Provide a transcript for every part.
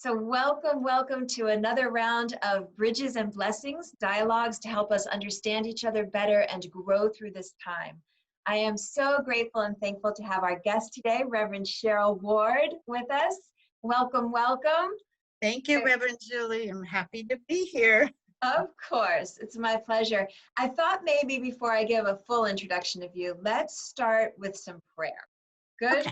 So welcome, welcome to another round of Bridges and Blessings, dialogues to help us understand each other better and grow through this time. I am so grateful and thankful to have our guest today, Reverend Cheryl Ward, with us. Welcome, welcome. Thank you, Reverend Julie. I'm happy to be here. Of course, it's my pleasure. I thought maybe before I give a full introduction of you, let's start with some prayer. Good? Okay.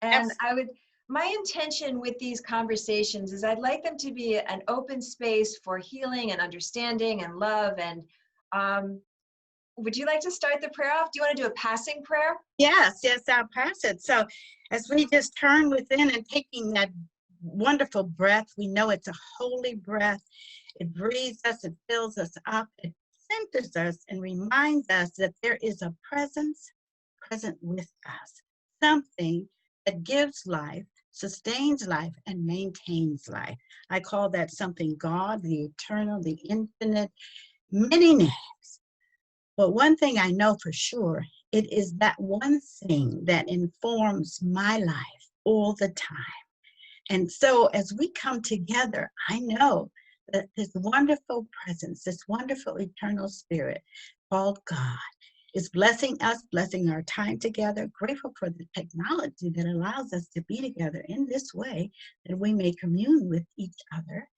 And Absolutely. my intention with these conversations is I'd like them to be an open space for healing and understanding and love. And would you like to start the prayer off? Do you want to do a passing prayer? Yes, I'll pass it. So as we just turn within and taking that wonderful breath, we know it's a holy breath. It breathes us, it fills us up, it centers us and reminds us that there is a presence present with us, something that gives life, sustains life, and maintains life. I call that something God, the eternal, the infinite, many names. But one thing I know for sure, it is that one thing that informs my life all the time. And so as we come together, I know that this wonderful presence, this wonderful eternal spirit called God is blessing us, blessing our time together, grateful for the technology that allows us to be together in this way, that we may commune with each other,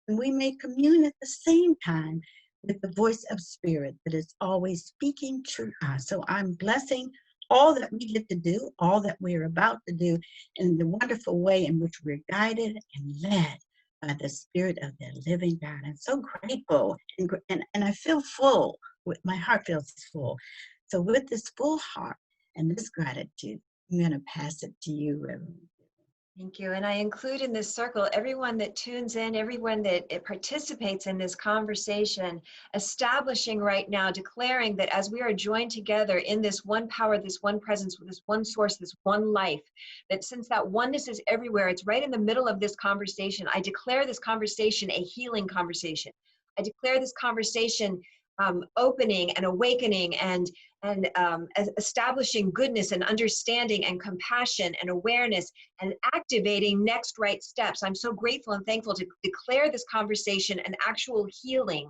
and we may commune at the same time with the voice of spirit that is always speaking to us. So I'm blessing all that we get to do, all that we're about to do, in the wonderful way in which we're guided and led by the Spirit of the living God. I'm so grateful, and I feel full. My heart feels full. So with this full heart and this gratitude, I'm going to pass it to you, Reverend. Thank you. And I include in this circle everyone that tunes in, everyone that participates in this conversation, establishing right now, declaring that as we are joined together in this one power, this one presence, this one source, this one life, that since that oneness is everywhere, it's right in the middle of this conversation. I declare this conversation a healing conversation. I declare this conversation opening and awakening and establishing goodness and understanding and compassion and awareness and activating next right steps. I'm so grateful and thankful to declare this conversation an actual healing.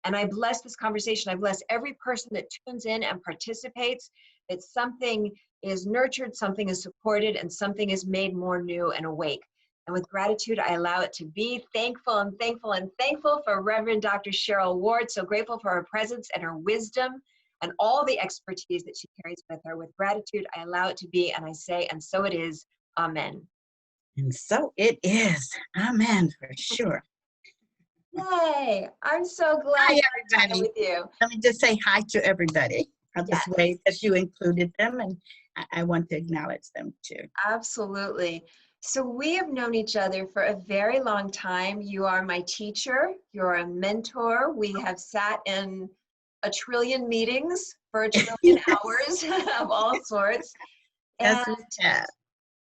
And I bless this conversation. I bless every person that tunes in and participates, that something is nurtured, something is supported, and something is made more new and awake. And with gratitude, I allow it to be. Thankful and thankful and thankful for Reverend Dr. Cheryl Ward. So grateful for her presence and her wisdom and all the expertise that she carries with her. With gratitude, I allow it to be, and I say, and so it is. Amen. And so it is. Amen, for sure. Yay! I'm so glad Hi, to have time everybody. with you. Let me just say hi to everybody. I'll Yes. just wave as you included them, and I want to acknowledge them too. Absolutely. So we have known each other for a very long time. You are my teacher. You're a mentor. We have sat in a trillion meetings for a trillion hours of all sorts. Yes, And, we have.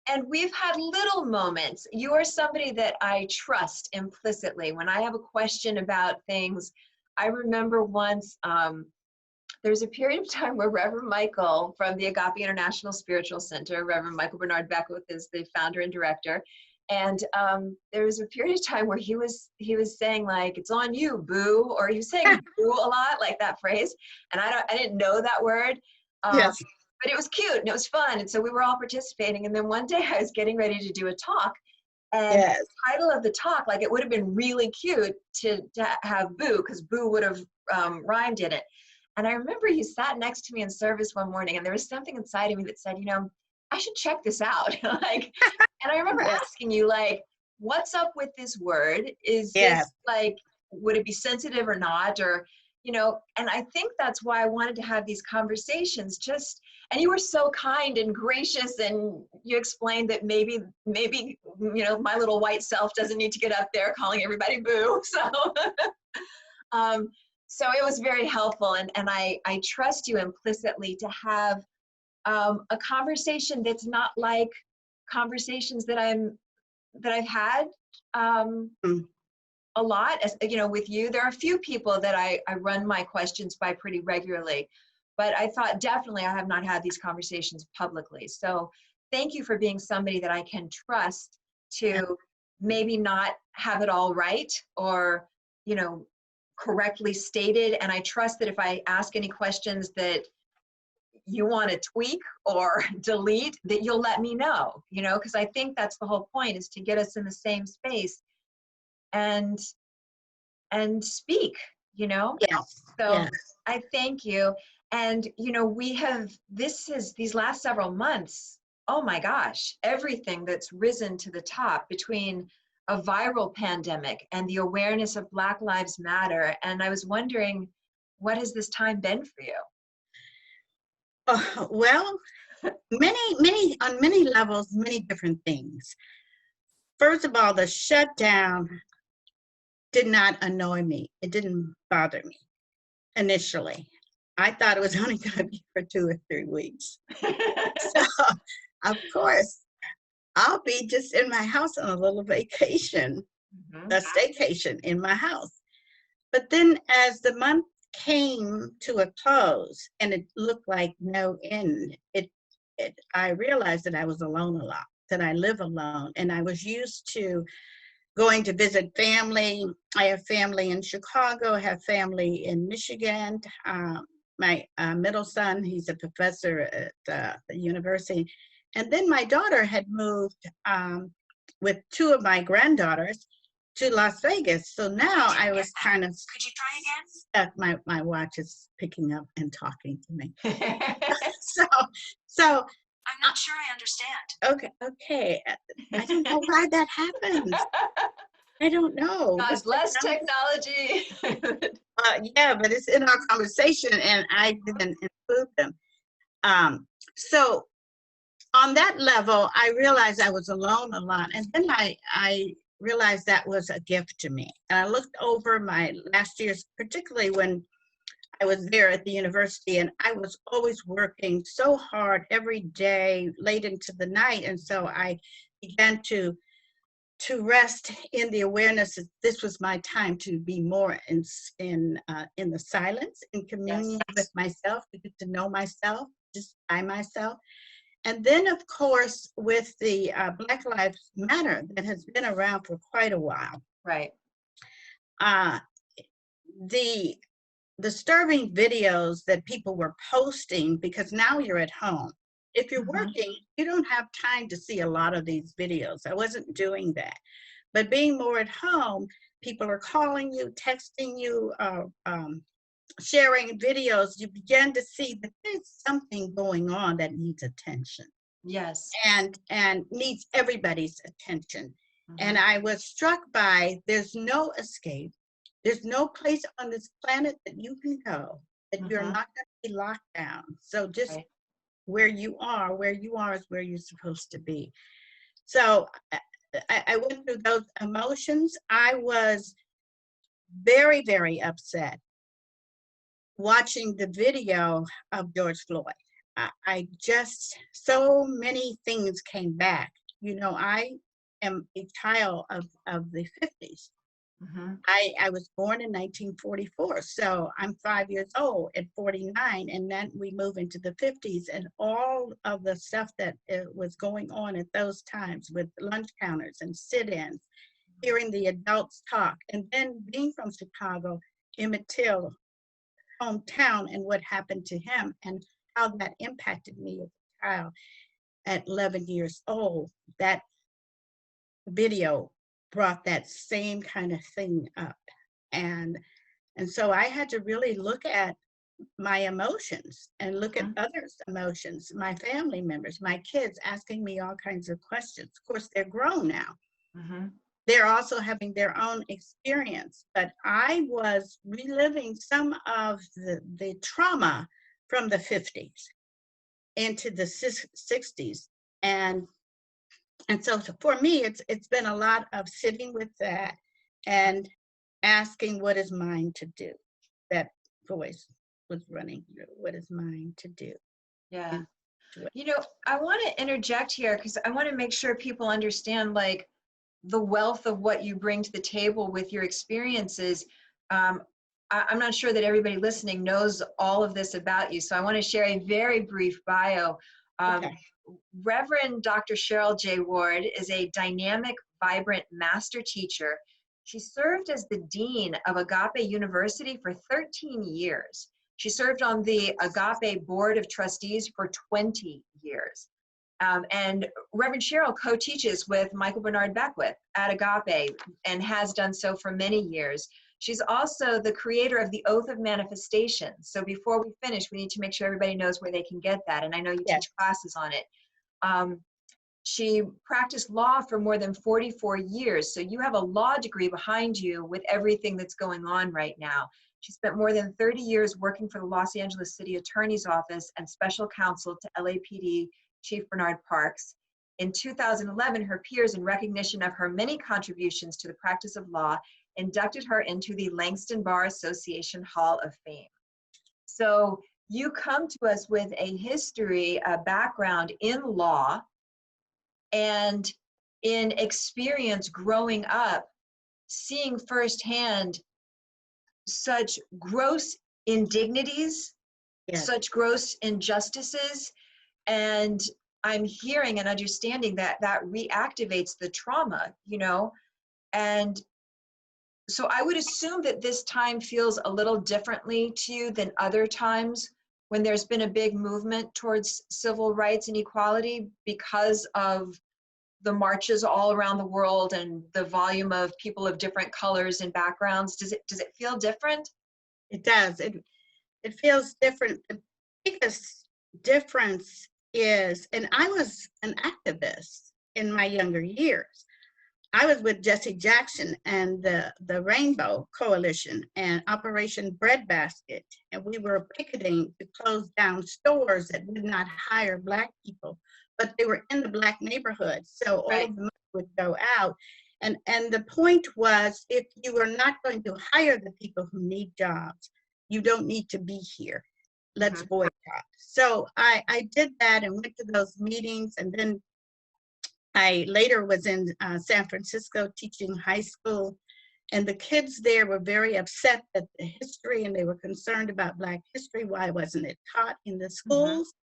and we've had little moments. You are somebody that I trust implicitly. When I have a question about things, I remember once, there's a period of time where Reverend Michael from the Agape International Spiritual Center, Reverend Michael Bernard Beckwith is the founder and director. And there was a period of time where he was saying like, "It's on you, boo," or he was saying "boo" a lot, like that phrase. And I didn't know that word, Yes. but it was cute and it was fun. And so we were all participating. And then one day I was getting ready to do a talk, and Yes. the title of the talk, like it would have been really cute to have "boo," because "boo" would have rhymed in it. And I remember he sat next to me in service one morning, and there was something inside of me that said, I should check this out. Like, and I remember asking you, like, what's up with this word? Is this like, would it be sensitive or not? Or, and I think that's why I wanted to have these conversations and you were so kind and gracious, and you explained that maybe, my little white self doesn't need to get up there calling everybody boo. So, so it was very helpful, and I trust you implicitly to have a conversation that's not like conversations that I've had a lot. As with you, there are a few people that I run my questions by pretty regularly, but I thought definitely I have not had these conversations publicly. So thank you for being somebody that I can trust to maybe not have it all right or, you know, correctly stated. And I trust that if I ask any questions that you want to tweak or delete, that you'll let me know, you know, because I think that's the whole point, is to get us in the same space and speak, you know. Yes, So yes. I thank you. And, you know, we have, these last several months, oh my gosh, everything that's risen to the top between a viral pandemic and the awareness of Black Lives Matter. And I was wondering, what has this time been for you? Well, on many levels, many different things. First of all, the shutdown did not annoy me. It didn't bother me initially. I thought it was only going to be for 2 or 3 weeks. So, of course, I'll be just in my house on a little vacation, a staycation in my house. But then as the month came to a close and it looked like no end, I realized that I was alone a lot, that I live alone. And I was used to going to visit family. I have family in Chicago, I have family in Michigan. My middle son, he's a professor at the university. And then my daughter had moved with 2 of my granddaughters to Las Vegas. So now I was kind of stuck. My watch is picking up and talking to me. So I'm not sure I understand. Okay. I don't know why that happens. I don't know. God bless technology. Yeah, but it's in our conversation and I didn't include them. So on that level, I realized I was alone a lot. And then I realized that was a gift to me. And I looked over my last years, particularly when I was there at the university, and I was always working so hard every day, late into the night. And so I began to rest in the awareness that this was my time to be more in the silence, in communion with myself, to get to know myself, just by myself. And then, of course, with the Black Lives Matter that has been around for quite a while. Right. The disturbing videos that people were posting, because now you're at home. If you're working, you don't have time to see a lot of these videos. I wasn't doing that. But being more at home, people are calling you, texting you, sharing videos. You begin to see that there's something going on that needs attention. Yes. And needs everybody's attention. And I was struck by, there's no escape. There's no place on this planet that you can go that you're not going to be locked down. So just where you are is where you're supposed to be. So I went through those emotions. I was very, very upset watching the video of George Floyd. I just, so many things came back. You know, I am a child of the 50s. I was born in 1944, so I'm 5 years old at 49, and then we move into the 50s, and all of the stuff that was going on at those times with lunch counters and sit-ins, hearing the adults talk, and then being from Chicago, Emmett Till, hometown, and what happened to him, and how that impacted me as a child at 11 years old. That video brought that same kind of thing up. And so I had to really look at my emotions and look at others' emotions, my family members, my kids asking me all kinds of questions. Of course, they're grown now. They're also having their own experience, but I was reliving some of the trauma from the 50s into the 60s. And so for me, it's been a lot of sitting with that and asking, what is mine to do? That voice was running through, what is mine to do? Yeah. You know, I want to interject here because I want to make sure people understand, like, the wealth of what you bring to the table with your experiences. I'm not sure that everybody listening knows all of this about you, so I want to share a very brief bio. Reverend Dr. Cheryl J. Ward is a dynamic vibrant master teacher. She served as the dean of Agape University for 13 years. She served on the Agape Board of Trustees for 20 years. And Reverend Cheryl co-teaches with Michael Bernard Beckwith at Agape and has done so for many years. She's also the creator of the Oath of Manifestation. So before we finish, we need to make sure everybody knows where they can get that. And I know you Yes. teach classes on it. She practiced law for more than 44 years. So you have a law degree behind you with everything that's going on right now. She spent more than 30 years working for the Los Angeles City Attorney's Office and special counsel to LAPD Chief Bernard Parks. In 2011, her peers, in recognition of her many contributions to the practice of law, inducted her into the Langston Bar Association Hall of Fame. So you come to us with a history, a background in law, and in experience growing up, seeing firsthand such gross indignities, Yes. such gross injustices, and I'm hearing and understanding that that reactivates the trauma, you know, and so I would assume that this time feels a little differently to you than other times when there's been a big movement towards civil rights and equality because of the marches all around the world and the volume of people of different colors and backgrounds. Does it feel different? It does. It feels different. The biggest difference is, and I was an activist in my younger years. I was with Jesse Jackson and the Rainbow Coalition and Operation Breadbasket, and we were picketing to close down stores that would not hire Black people, but they were in the Black neighborhoods, so all Right. of the money would go out. And the point was, if you are not going to hire the people who need jobs, you don't need to be here. Let's boycott. So I did that and went to those meetings, and then I later was in San Francisco teaching high school, and the kids there were very upset at the history, and they were concerned about Black history. Why wasn't it taught in the schools?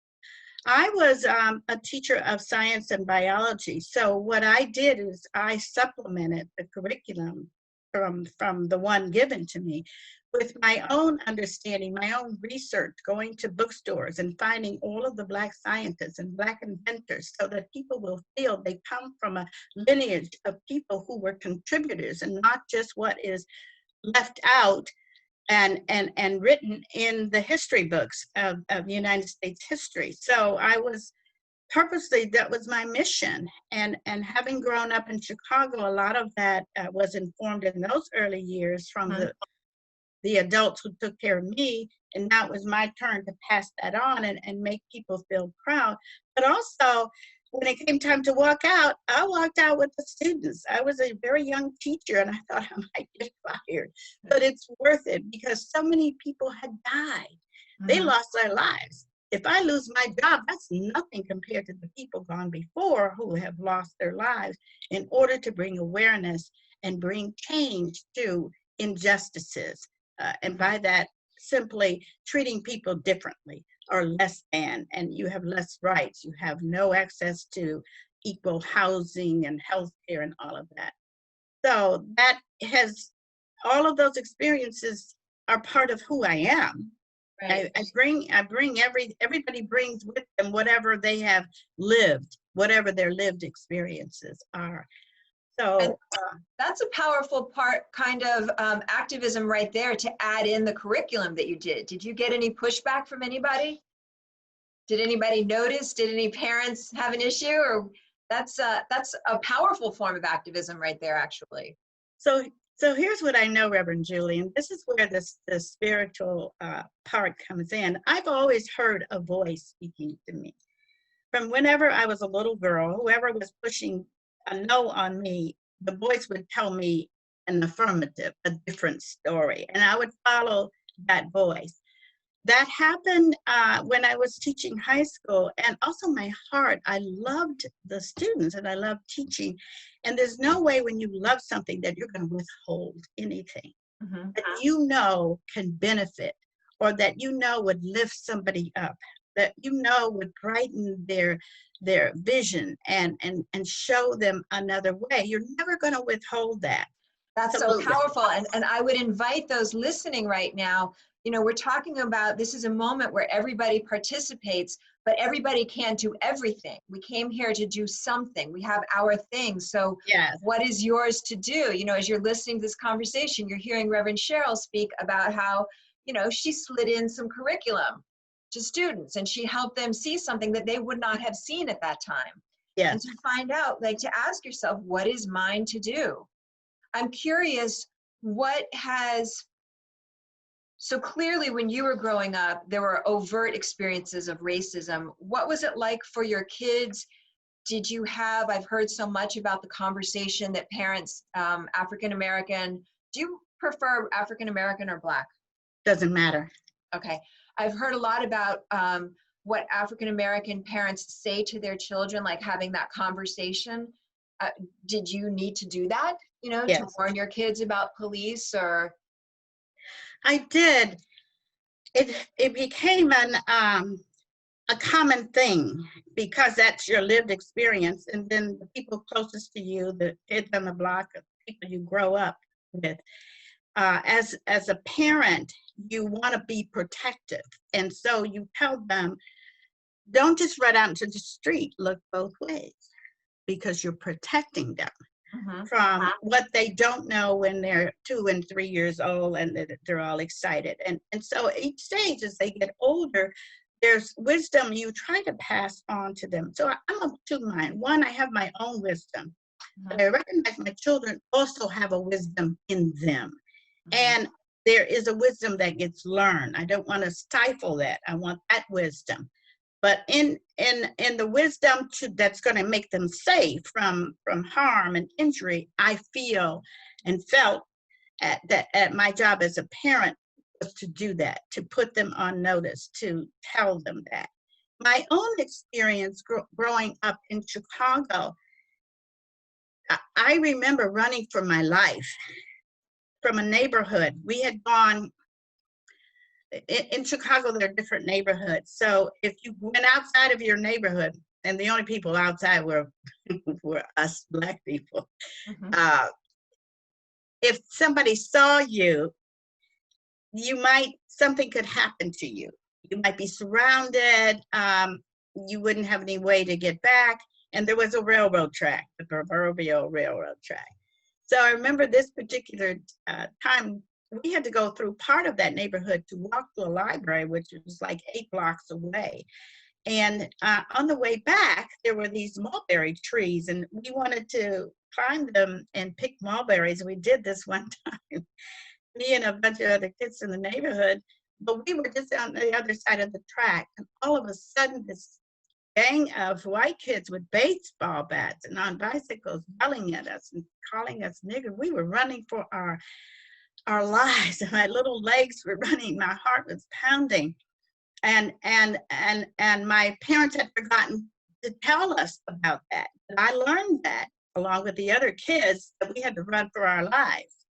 I was a teacher of science and biology, so what I did is I supplemented the curriculum from the one given to me with my own understanding, my own research, going to bookstores and finding all of the Black scientists and Black inventors so that people will feel they come from a lineage of people who were contributors and not just what is left out and written in the history books of United States history. So I was purposely, that was my mission. And having grown up in Chicago, a lot of that was informed in those early years from the adults who took care of me, and now it was my turn to pass that on and make people feel proud. But also, when it came time to walk out, I walked out with the students. I was a very young teacher, and I thought I might get fired. But it's worth it because so many people had died. They lost their lives. If I lose my job, that's nothing compared to the people gone before who have lost their lives in order to bring awareness and bring change to injustices. And by that, simply treating people differently or less than, and you have less rights. You have no access to equal housing and health care and all of that. So that has, all of those experiences are part of who I am. Right. I bring everybody brings with them whatever they have lived, whatever their lived experiences are. So that's a powerful part, kind of activism right there, to add in the curriculum that you did. Did you get any pushback from anybody? Did anybody notice? Did any parents have an issue? Or that's a powerful form of activism right there, actually. So here's what I know, Reverend Julie, and this is where the spiritual part comes in. I've always heard a voice speaking to me. From whenever I was a little girl, whoever was pushing a no on me, the voice would tell me an affirmative, a different story, and I would follow that voice. That happened when I was teaching high school, and also my heart. I loved the students and I loved teaching. And there's no way when you love something that you're going to withhold anything that you know can benefit or that you know would lift somebody up. that would brighten their vision and show them another way. You're never going to withhold that. That's so Absolutely. powerful. And I would invite those listening right now, we're talking about, this is a moment where everybody participates, but everybody can't do everything. We came here to do something. We have our thing. So Yes. what is yours to do? As you're listening to this conversation, you're hearing Reverend Cheryl speak about how, she slid in some curriculum to students and she helped them see something that they would not have seen at that time. Yes. And to find out, to ask yourself, what is mine to do? I'm curious, so clearly when you were growing up, there were overt experiences of racism. What was it like for your kids? Did you have, I've heard so much about the conversation that parents, African-American, do you prefer African-American or Black? Doesn't matter. Okay. I've heard a lot about what African-American parents say to their children, like having that conversation. Did you need to do that, Yes. to warn your kids about police or? I did. It became a common thing because that's your lived experience. And then the people closest to you, the kids on the block, the people you grow up with, as a parent, you want to be protective. And so you tell them, don't just run out into the street, look both ways, because you're protecting them from what they don't know when they're 2 and 3 years old and they're all excited. And so each stage as they get older, there's wisdom you try to pass on to them. So I'm of two minds. One, I have my own wisdom. But I recognize my children also have a wisdom in them. And there is a wisdom that gets learned. I don't want to stifle that. I want that wisdom. But in the wisdom that's going to make them safe from harm and injury, I feel and felt at my job as a parent was to do that, to put them on notice, to tell them that. My own experience growing up in Chicago, I remember running for my life from a neighborhood. We had gone. In Chicago, there are different neighborhoods. So if you went outside of your neighborhood, and the only people outside were us Black people, if somebody saw you, something could happen to you. You might be surrounded. You wouldn't have any way to get back. And there was a railroad track, the proverbial railroad track. So I remember this particular time, we had to go through part of that neighborhood to walk to a library, which was like 8 blocks away. And on the way back, there were these mulberry trees, and we wanted to climb them and pick mulberries. We did this one time, me and a bunch of other kids in the neighborhood, but we were just on the other side of the track. And all of a sudden, this gang of white kids with baseball bats and on bicycles yelling at us and calling us nigger. We were running for our lives, and my little legs were running. My heart was pounding, and my parents had forgotten to tell us about that. And I learned that along with the other kids that we had to run for our lives.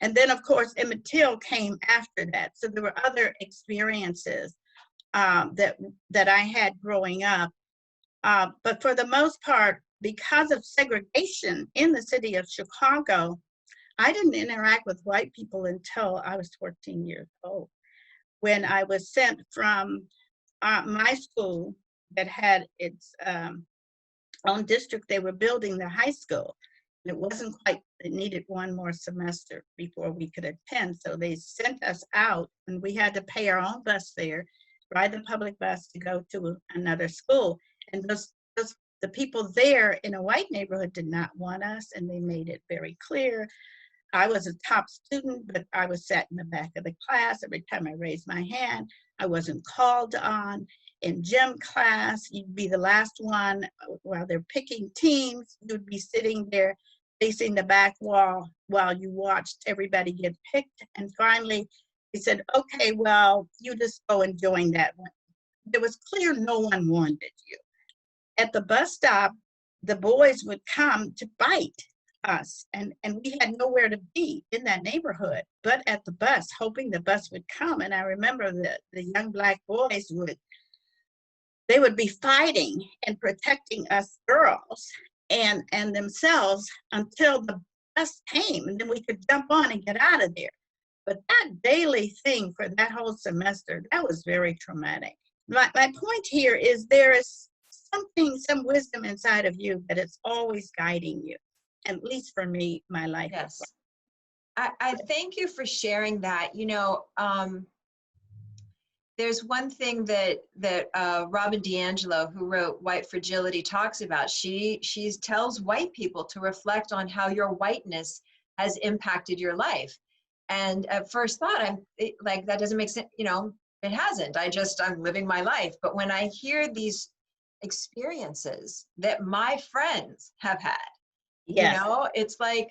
And then, of course, Emmett Till came after that. So there were other experiences that I had growing up. But for the most part, because of segregation in the city of Chicago, I didn't interact with white people until I was 14 years old, when I was sent from my school that had its own district. They were building the high school. And it wasn't quite, it needed one more semester before we could attend. So they sent us out, and we had to pay our own bus fare, ride the public bus to go to another school. And the people there in a white neighborhood did not want us, and they made it very clear. I was a top student, but I was sat in the back of the class. Every time I raised my hand, I wasn't called on. In gym class, you'd be the last one. While they're picking teams, you'd be sitting there facing the back wall while you watched everybody get picked. And finally, they said, okay, well, you just go and join that one. It was clear no one wanted you. At the bus stop, the boys would come to bite us, and we had nowhere to be in that neighborhood but at the bus, hoping the bus would come. And I remember the young Black boys would they would be fighting and protecting us girls and themselves until the bus came, and then we could jump on and get out of there. But that daily thing for that whole semester, that was very traumatic. My point here is there is something, some wisdom inside of you that is always guiding you. At least for me, my life. Yes. I thank you for sharing that. You know, there's one thing that Robin DiAngelo, who wrote White Fragility, talks about. She tells white people to reflect on how your whiteness has impacted your life. And at first thought, like, that doesn't make sense. You know, it hasn't. I'm living my life. But when I hear these experiences that my friends have had, Yes. you know, it's like,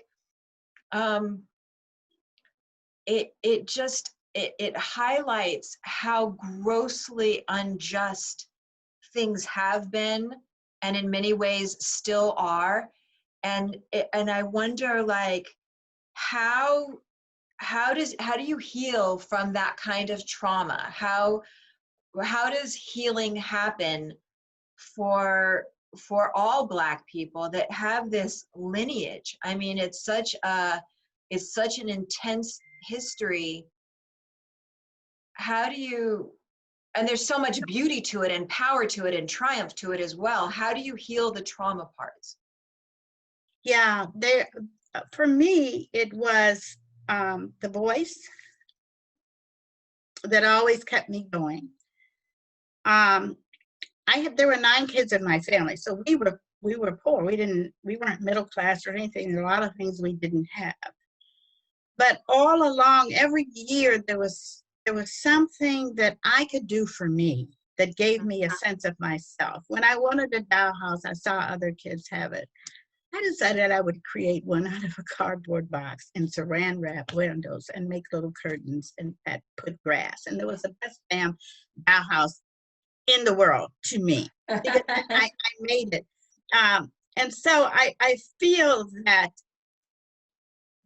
it highlights how grossly unjust things have been, and in many ways still are. And I wonder, like, how do you heal from that kind of trauma? How does healing happen for all Black people that have this lineage? I mean, it's such an intense history. How do you, and there's so much beauty to it and power to it and triumph to it as well. How do you heal the trauma parts? Yeah, for me, it was the voice that always kept me going. There were 9 kids in my family, so we were poor. We weren't middle class or anything. There were a lot of things we didn't have. But all along, every year, there was something that I could do for me that gave me a sense of myself. When I wanted a dollhouse, I saw other kids have it. I decided I would create one out of a cardboard box and saran wrap windows and make little curtains and put grass. And there was the best damn dollhouse in the world to me, because I made it. And so I feel that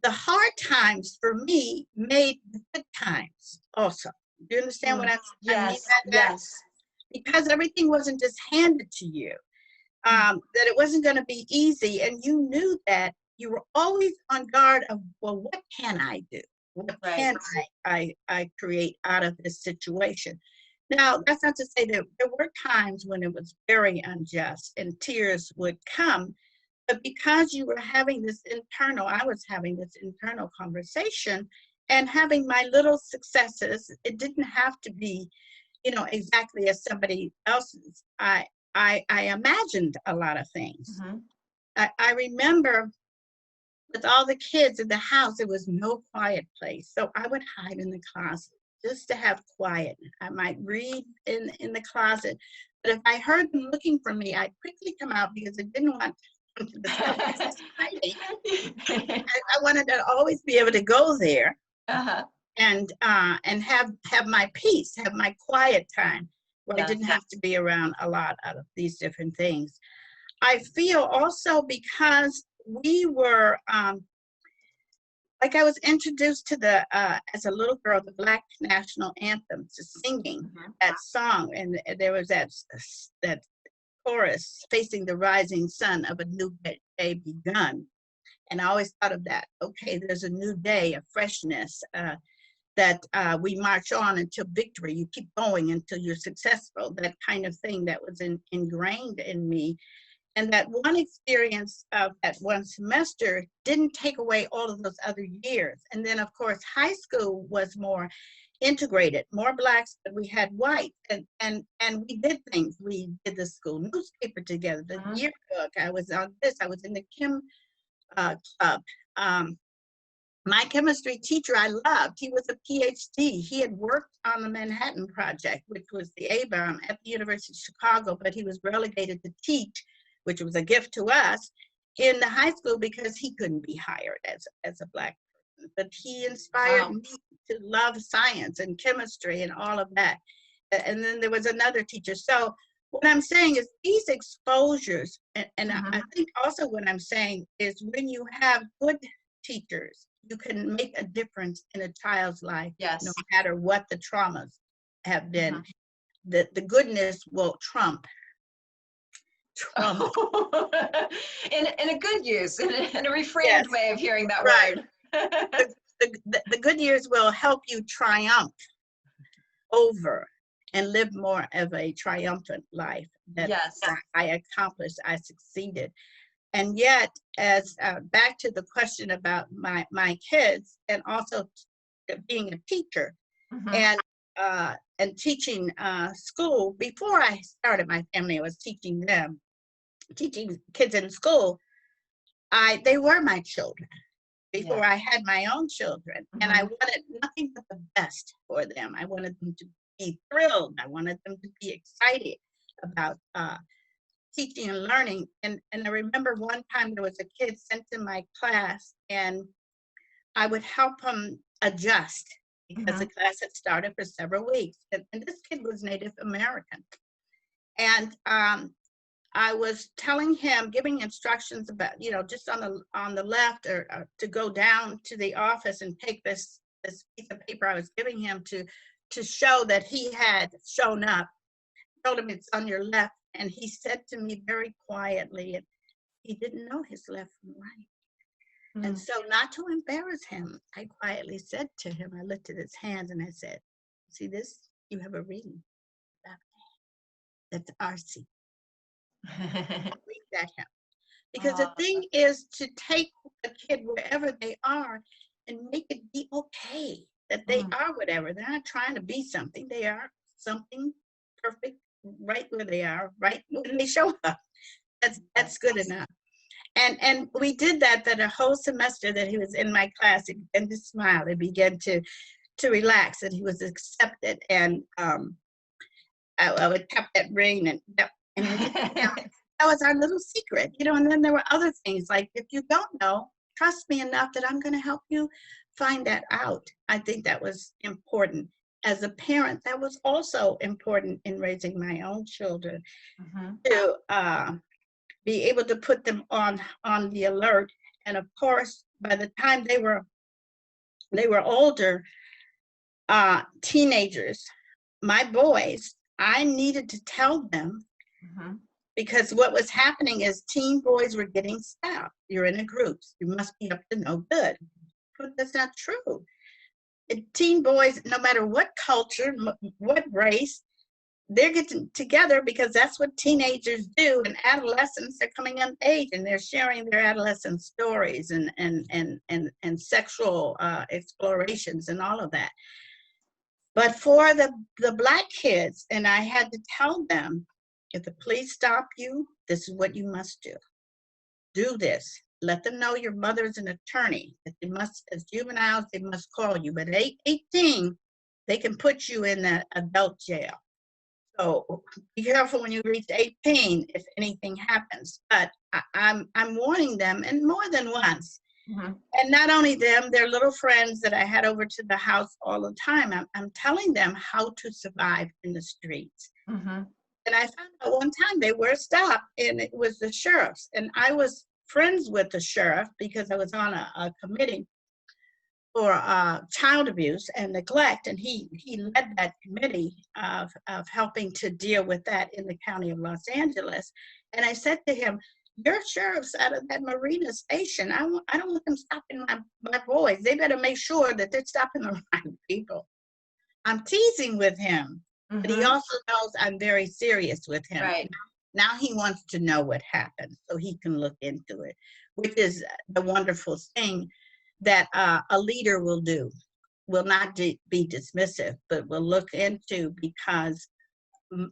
the hard times for me made the good times also. Do you understand what I mean? Yes, yes. Because everything wasn't just handed to you, that it wasn't going to be easy, and you knew that you were always on guard of, well, what can I do? What can I create out of this situation? Now, that's not to say that there were times when it was very unjust and tears would come, but because I was having this internal conversation and having my little successes, it didn't have to be, exactly as somebody else's. I imagined a lot of things. Mm-hmm. I remember with all the kids in the house, there was no quiet place. So I would hide in the closet just to have quiet. I might read in the closet, but if I heard them looking for me, I'd quickly come out because I didn't want them to discover I wanted to always be able to go there and have my peace, have my quiet time where I didn't have to be around a lot of these different things. I feel also because we were, like I was introduced to as a little girl, the Black National Anthem, to singing that song. And there was that chorus, facing the rising sun of a new day begun. And I always thought of that. Okay, there's a new day, a freshness, that we march on until victory. You keep going until you're successful. That kind of thing that was ingrained in me. And that one experience of that one semester didn't take away all of those other years. And then, of course, high school was more integrated, more Blacks, but we had white. And we did things. We did the school newspaper together, the yearbook. I was on this. I was in the Chem club. My chemistry teacher I loved. He was a PhD. He had worked on the Manhattan Project, which was the A-bomb at the University of Chicago, but he was relegated to teach, which was a gift to us, in the high school because he couldn't be hired as a Black person. But he inspired me to love science and chemistry and all of that. And then there was another teacher. So what I'm saying is these exposures, and I think also what I'm saying is when you have good teachers, you can make a difference in a child's life, no matter what the traumas have been. the goodness will trump. In a good use, in a reframed Yes, way of hearing that right. word. The good years will help you triumph over and live more of a triumphant life, that Yes. I accomplished, I succeeded. And yet, as back to the question about my kids, and also being a teacher, Mm-hmm. and teaching school. Before I started my family, I was teaching kids in school. They were my children before I had my own children, and I wanted nothing but the best for them. I wanted them to be thrilled. I wanted them to be excited about teaching and learning. And I remember one time there was a kid sent to my class, and I would help him adjust because the class had started for several weeks. And this kid was Native American. And I was telling him, giving instructions about, just on the left, or to go down to the office and take this piece of paper I was giving him to show that he had shown up. I told him it's on your left, and he said to me very quietly, and he didn't know his left from right. And so, not to embarrass him, I quietly said to him, I lifted his hands and I said, "See this? You have a reading. That's RC." Read that him. Because the thing is to take a kid wherever they are and make it be okay that they are whatever. They're not trying to be something. They are something perfect right where they are, right when they show up. That's good enough. And we did that for the whole semester that he was in my class. He began to smile. He began to relax, and he was accepted. And I would tap that ring, and that was our little secret, And then there were other things like, if you don't know, trust me enough that I'm going to help you find that out. I think that was important. As a parent, that was also important in raising my own children, to be able to put them on the alert. And of course, by the time they were older, teenagers, my boys, I needed to tell them, because what was happening is teen boys were getting stopped. You're in a group. You must be up to no good. But that's not true. Teen boys, no matter what culture, what race, they're getting together because that's what teenagers do. And adolescents are coming of age, and they're sharing their adolescent stories and sexual explorations and all of that. But for the Black kids, and I had to tell them, if the police stop you, this is what you must do. Do this. Let them know your mother's an attorney. That they must, as juveniles, they must call you. But at 18, they can put you in the adult jail. So be careful when you reach 18 if anything happens. But I'm warning them, and more than once. And not only them, their little friends that I had over to the house all the time. I'm telling them how to survive in the streets. And I found out one time they were stopped, and it was the sheriffs. And I was friends with the sheriff because I was on a committee for child abuse and neglect, and he led that committee of helping to deal with that in the county of Los Angeles. And I said to him, "Your sheriff's out of that Marina station. I don't want them stopping my boys. They better make sure that they're stopping the right people." I'm teasing with him, but he also knows I'm very serious with him. Right. Now he wants to know what happened so he can look into it, which is the wonderful thing that a leader will do. Will not be dismissive, but will look into, because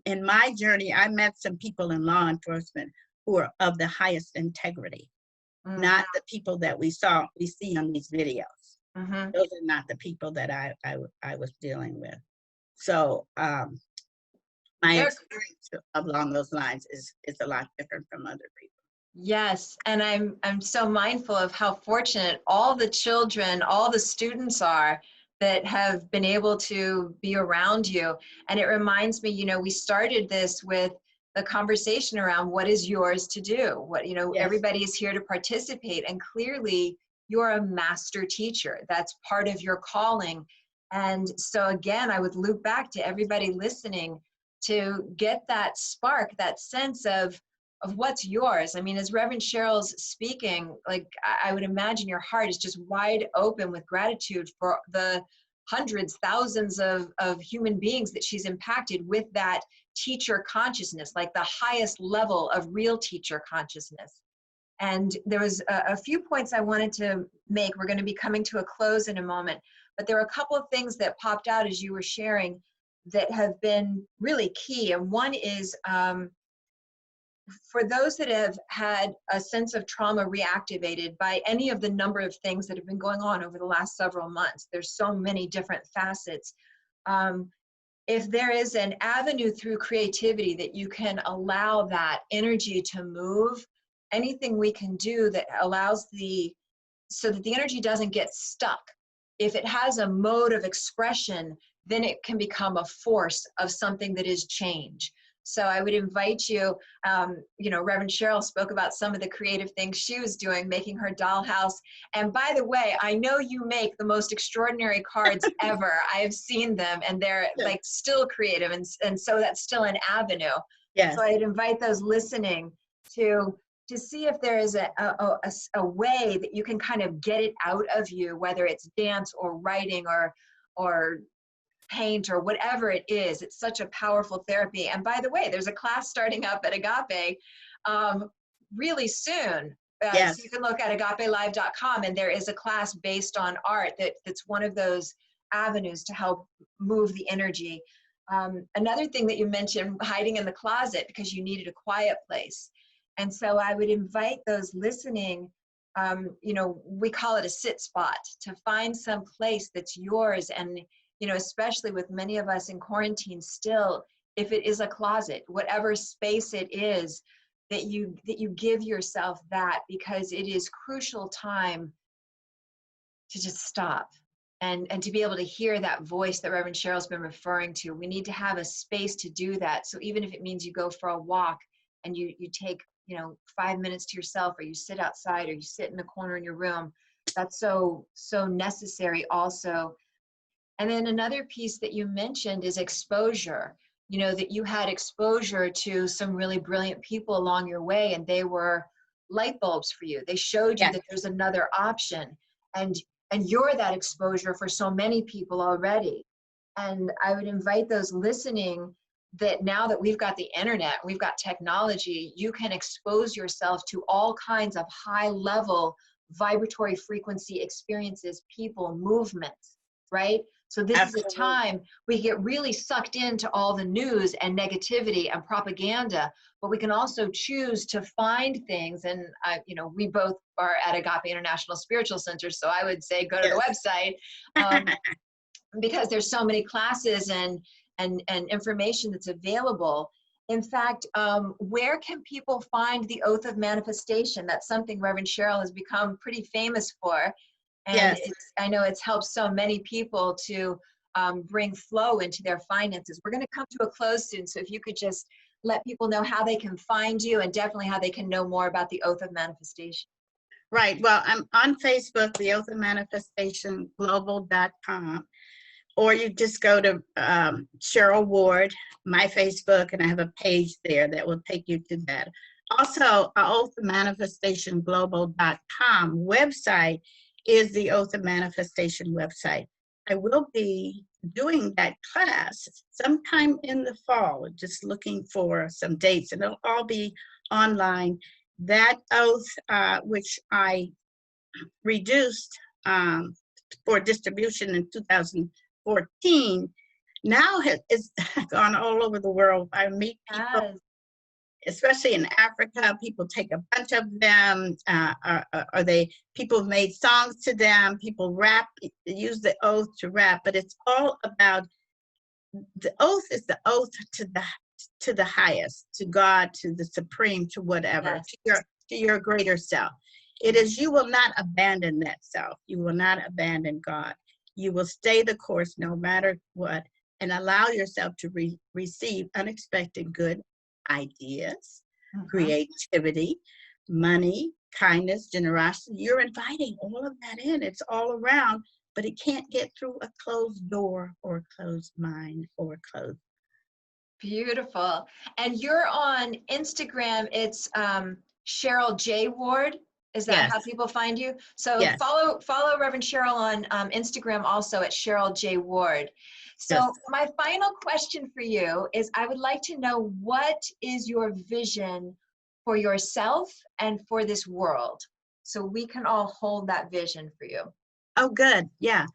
in my journey, I met some people in law enforcement who are of the highest integrity, not the people that we see on these videos. Those are not the people that I was dealing with. So my experience along those lines is a lot different from other people. Yes, and I'm so mindful of how fortunate all the children, all the students are that have been able to be around you. And it reminds me, we started this with the conversation around what is yours to do. What, yes. Everybody is here to participate, and clearly you're a master teacher. That's part of your calling. And so again, I would loop back to everybody listening to get that spark, that sense of what's yours. I mean, as Reverend Cheryl's speaking, like I would imagine your heart is just wide open with gratitude for the hundreds, thousands of human beings that she's impacted with that teacher consciousness, like the highest level of real teacher consciousness. And there was a few points I wanted to make. We're going to be coming to a close in a moment, but there were a couple of things that popped out as you were sharing that have been really key. And one is for those that have had a sense of trauma reactivated by any of the number of things that have been going on over the last several months, there's so many different facets. If there is an avenue through creativity that you can allow that energy to move, anything we can do that allows so that the energy doesn't get stuck. If it has a mode of expression, then it can become a force of something that is change. So I would invite you, Reverend Cheryl spoke about some of the creative things she was doing, making her dollhouse. And by the way, I know you make the most extraordinary cards ever. I have seen them, and they're like still creative. And so that's still an avenue. Yes. So I'd invite those listening to see if there is a way that you can kind of get it out of you, whether it's dance or writing or paint or whatever it is. It's such a powerful therapy. And by the way, there's a class starting up at Agape really soon. Yes. So you can look at agapelive.com, and there is a class based on art that's one of those avenues to help move the energy. Another thing that you mentioned, hiding in the closet because you needed a quiet place. And so I would invite those listening, we call it a sit spot, to find some place that's yours. And especially with many of us in quarantine still, if it is a closet, whatever space it is, that you give yourself that, because it is crucial time to just stop and to be able to hear that voice that Reverend Cheryl's been referring to. We need to have a space to do that. So even if it means you go for a walk and you take 5 minutes to yourself, or you sit outside, or you sit in a corner in your room, that's so necessary also. And then another piece that you mentioned is exposure, that you had exposure to some really brilliant people along your way, and they were light bulbs for you. They showed you that there's another option, and you're that exposure for so many people already. And I would invite those listening that now that we've got the internet, we've got technology, you can expose yourself to all kinds of high level vibratory frequency experiences, people, movements, right? So this Absolutely. is a time we get really sucked into all the news and negativity and propaganda, but we can also choose to find things. And we both are at Agape International Spiritual Center, so I would say go to the website because there's so many classes and information that's available. In fact, where can people find the Oath of Manifestation? That's something Reverend Cheryl has become pretty famous for. And I know it's helped so many people to bring flow into their finances. We're going to come to a close soon, so if you could just let people know how they can find you, and definitely how they can know more about the Oath of Manifestation. Right. Well, I'm on Facebook, the Oath of Manifestation Global.com, or you just go to Cheryl Ward, my Facebook, and I have a page there that will take you to that. Also, Oath of Manifestation Global.com website is the Oath of Manifestation website. I will be doing that class sometime in the fall, just looking for some dates, and it'll all be online. That oath, which I reduced for distribution in 2014, now it's gone all over the world. I meet people, especially in Africa. People take a bunch of them, people have made songs to them, people rap, use the oath to rap, but it's all about, the oath is the oath to the highest, to God, to the supreme, to whatever, to your greater self. It is, you will not abandon that self. You will not abandon God. You will stay the course no matter what, and allow yourself to receive unexpected good ideas, creativity, money, kindness, generosity. You're inviting all of that in. It's all around, but it can't get through a closed door or a closed mind or a closed Beautiful. And you're on Instagram. It's Cheryl J. Ward. Is that Yes, how people find you? So yes, follow Reverend Cheryl on Instagram also at Cheryl J. Ward. yes. So my final question for you is I would like to know, what is your vision for yourself and for this world? So we can all hold that vision for you. Oh, good. Yeah.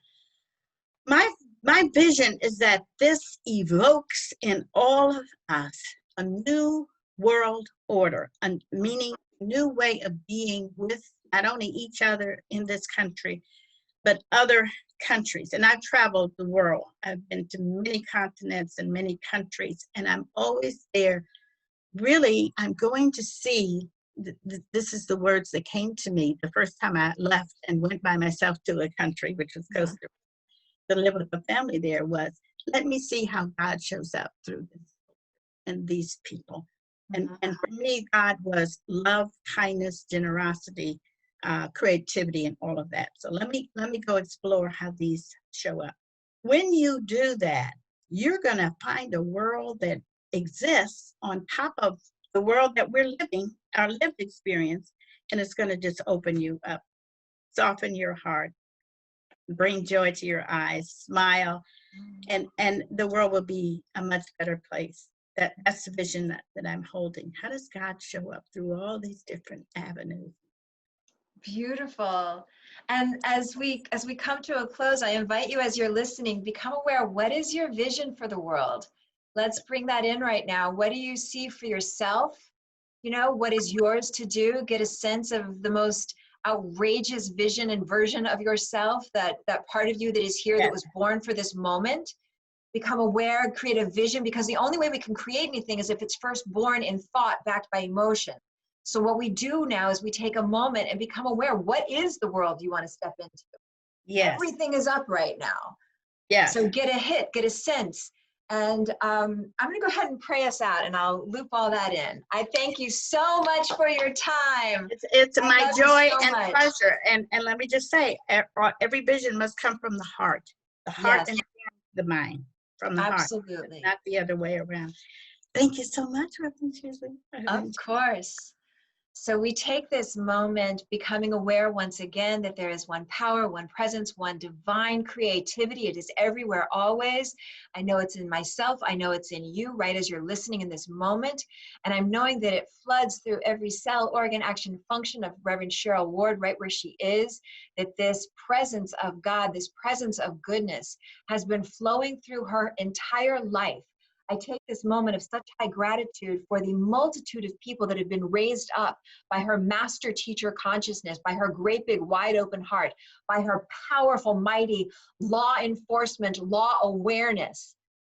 My vision is that this evokes in all of us a new world order, meaning a new way of being with not only each other in this country, but other countries. And I've traveled the world. I've been to many continents and many countries, and I'm always there. Really, I'm going to see, this is the words that came to me the first time I left and went by myself to a country, which was Costa Rica, to live with a family there, was, let me see how God shows up through this and these people. And for me, God was love, kindness, generosity, creativity, and all of that. So let me go explore how these show up. When you do that, you're going to find a world that exists on top of the world that we're living, our lived experience, and it's going to just open you up, soften your heart, bring joy to your eyes, smile, and the world will be a much better place. That's the vision that I'm holding. How does God show up through all these different avenues? Beautiful. And as we come to a close, I invite you, as you're listening, become aware, what is your vision for the world? Let's bring that in right now. What do you see for yourself? You know, what is yours to do? Get a sense of the most outrageous vision and version of yourself, that part of you that is here, that was born for this moment. Become aware, create a vision, because the only way we can create anything is if it's first born in thought backed by emotion. So what we do now is we take a moment and become aware, what is the world you want to step into? Yes. Everything is up right now. Yes. So get a hit, get a sense. And I'm going to go ahead and pray us out, and I'll loop all that in. I thank you so much for your time. It's my joy so and much. pleasure. And let me just say, every vision must come from the heart. The heart and the mind. From the Absolutely. heart, not the other way around. Thank you so much, Reverend Cheryl. Of course. So we take this moment becoming aware once again that there is one power, one presence, one divine creativity. It is everywhere, always. I know it's in myself. I know it's in you, right as you're listening in this moment. And I'm knowing that it floods through every cell, organ, action, function of Reverend Cheryl Ward, right where she is, that this presence of God, this presence of goodness has been flowing through her entire life. I take this moment of such high gratitude for the multitude of people that have been raised up by her master teacher consciousness, by her great big wide open heart, by her powerful, mighty law enforcement, law awareness.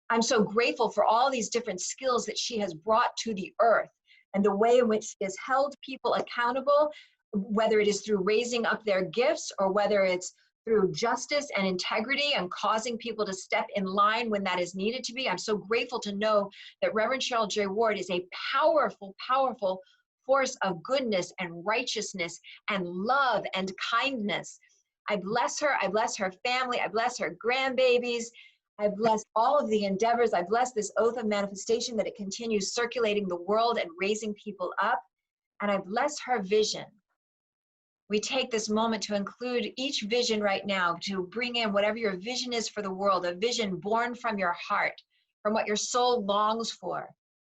I'm so grateful for all these different skills that she has brought to the earth, and the way in which she has held people accountable, whether it is through raising up their gifts or whether it's through justice and integrity and causing people to step in line when that is needed to be. I'm so grateful to know that Reverend Cheryl J. Ward is a powerful, powerful force of goodness and righteousness and love and kindness. I bless her. I bless her family. I bless her grandbabies. I bless all of the endeavors. I bless this oath of manifestation, that it continues circulating the world and raising people up. And I bless her vision. We take this moment to include each vision right now, to bring in whatever your vision is for the world, a vision born from your heart, from what your soul longs for.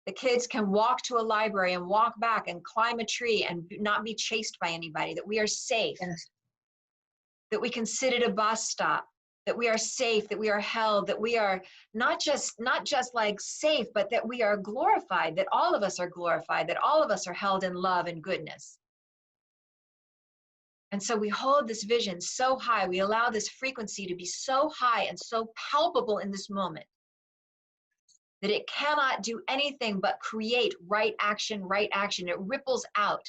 The kids can walk to a library and walk back and climb a tree and not be chased by anybody, that we are safe, that we can sit at a bus stop, that we are safe, that we are held, that we are not just like safe, but that we are glorified, that all of us are glorified, that all of us are held in love and goodness. And so we hold this vision so high, we allow this frequency to be so high and so palpable in this moment that it cannot do anything but create right action, right action. It ripples out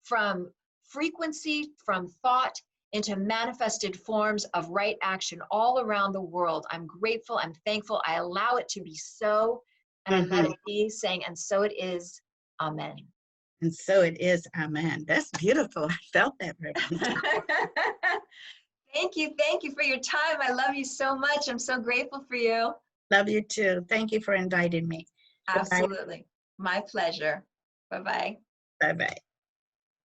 from frequency, from thought, into manifested forms of right action all around the world. I'm grateful, I'm thankful, I allow it to be so, and I let it be, saying, and so it is, amen. And so it is, amen. That's beautiful. I felt that. Thank you for your time. I love you so much. I'm so grateful for you. Love you too. Thank you for inviting me. Absolutely. My pleasure. Bye-bye. Bye-bye.